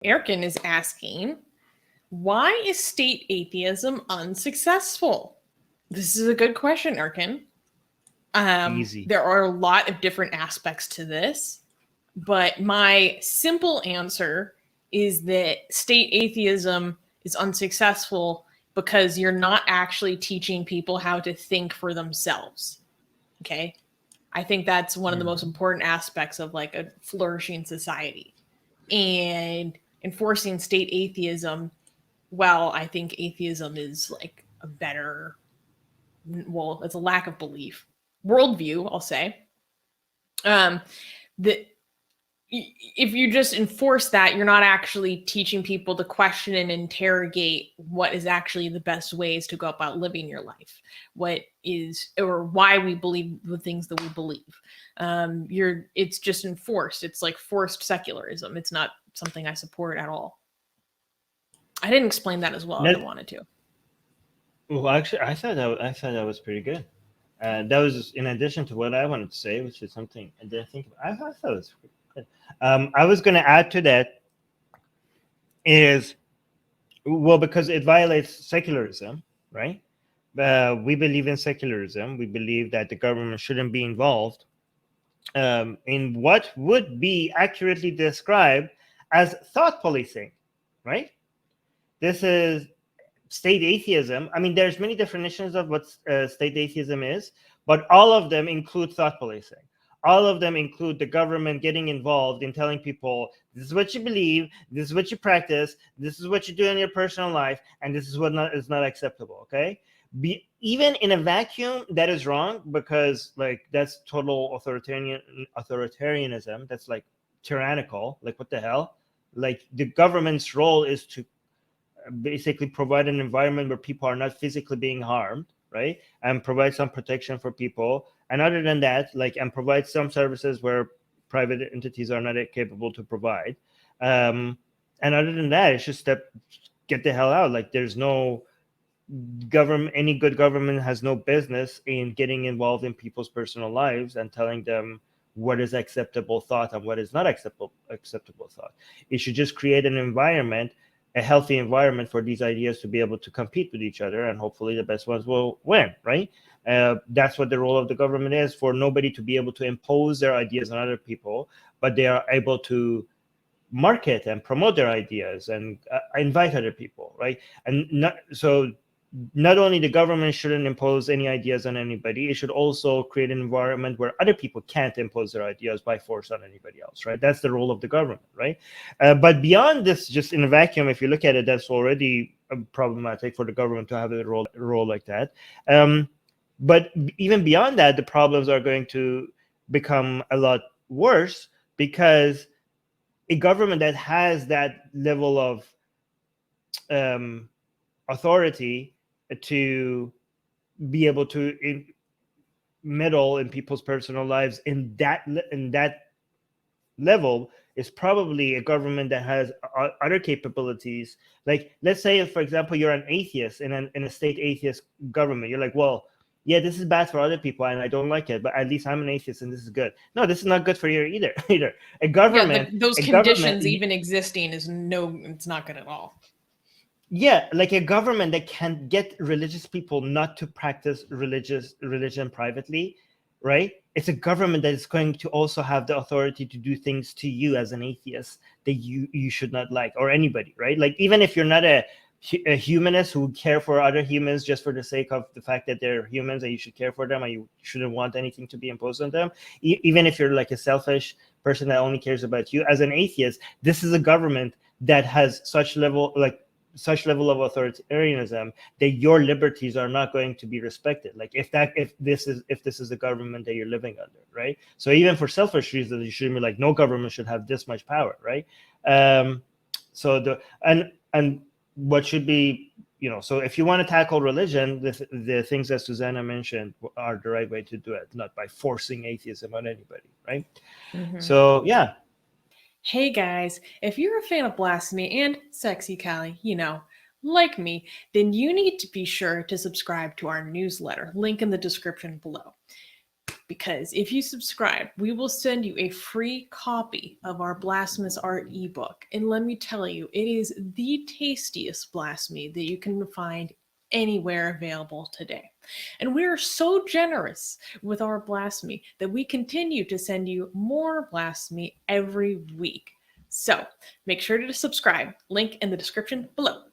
Erkin is asking, why is state atheism unsuccessful? This is a good question, Erkin. Easy. There are a lot of different aspects to this, but my simple answer is that state atheism is unsuccessful because you're not actually teaching people how to think for themselves. Okay? I think that's one of the most important aspects of like a flourishing society. And enforcing state atheism, well, I think atheism is like a better, well, it's a lack of belief worldview, I'll say. That if you just enforce that, you're not actually teaching people to question and interrogate what is actually the best ways to go about living your life, what is, or why we believe the things that we believe. It's just enforced. It's like forced secularism. It's not something I support at all. I didn't explain that as well as I wanted to. Well, actually, I thought that was pretty good. That was in addition to what I wanted to say, which is something I didn't think about. I thought it was good. I was going to add to that is, well, because it violates secularism, right? We believe in secularism. We believe that the government shouldn't be involved in what would be accurately described as thought policing, right? This is state atheism. I mean, there's many definitions of what state atheism is, but all of them include thought policing. All of them include the government getting involved in telling people, this is what you believe, this is what you practice, this is what you do in your personal life, and this is what is not acceptable, okay? Even in a vacuum, that is wrong, because like that's total authoritarianism. That's like tyrannical. Like, what the hell? Like, the government's role is to basically provide an environment where people are not physically being harmed, right? And provide some protection for people. And other than that, like, and provide some services where private entities are not capable to provide. And other than that, it's just that get the hell out. Like, there's no government, any good government has no business in getting involved in people's personal lives and telling them what is acceptable thought and what is not acceptable thought. It should just create an environment, a healthy environment for these ideas to be able to compete with each other, and hopefully the best ones will win, right? That's what the role of the government is, for nobody to be able to impose their ideas on other people, but they are able to market and promote their ideas and invite other people, right? And not only the government shouldn't impose any ideas on anybody, it should also create an environment where other people can't impose their ideas by force on anybody else, right? That's the role of the government, right? But beyond this, just in a vacuum, if you look at it, that's already problematic for the government to have a role like that. But even beyond that, the problems are going to become a lot worse, because a government that has that level of authority to be able to meddle in people's personal lives in that level is probably a government that has other capabilities. Like, let's say, if, for example, you're an atheist in a state atheist government, you're like, well, yeah, this is bad for other people and I don't like it, but at least I'm an atheist and this is good. No, this is not good for you either. A government, those conditions even existing is it's not good at all. Yeah, like a government that can get religious people not to practice religion privately, right? It's a government that is going to also have the authority to do things to you as an atheist that you should not like, or anybody, right? Like, even if you're not a humanist who care for other humans just for the sake of the fact that they're humans and you should care for them and you shouldn't want anything to be imposed on them, even if you're like a selfish person that only cares about you, as an atheist, this is a government that has such level of authoritarianism that your liberties are not going to be respected. Like, if this is the government that you're living under, right? So even for selfish reasons, you shouldn't be like, no government should have this much power, right? So and what should be, so if you want to tackle religion, the things that Susanna mentioned are the right way to do it, not by forcing atheism on anybody, right? Mm-hmm. So yeah. Hey guys, if you're a fan of Blasphemy and Sexy Callie, like me, then you need to be sure to subscribe to our newsletter, link in the description below. because if you subscribe, we will send you a free copy of our Blasphemous Art ebook. And let me tell you, it is the tastiest blasphemy that you can find anywhere available today. And we are so generous with our blasphemy that we continue to send you more blasphemy every week. So make sure to subscribe. Link in the description below.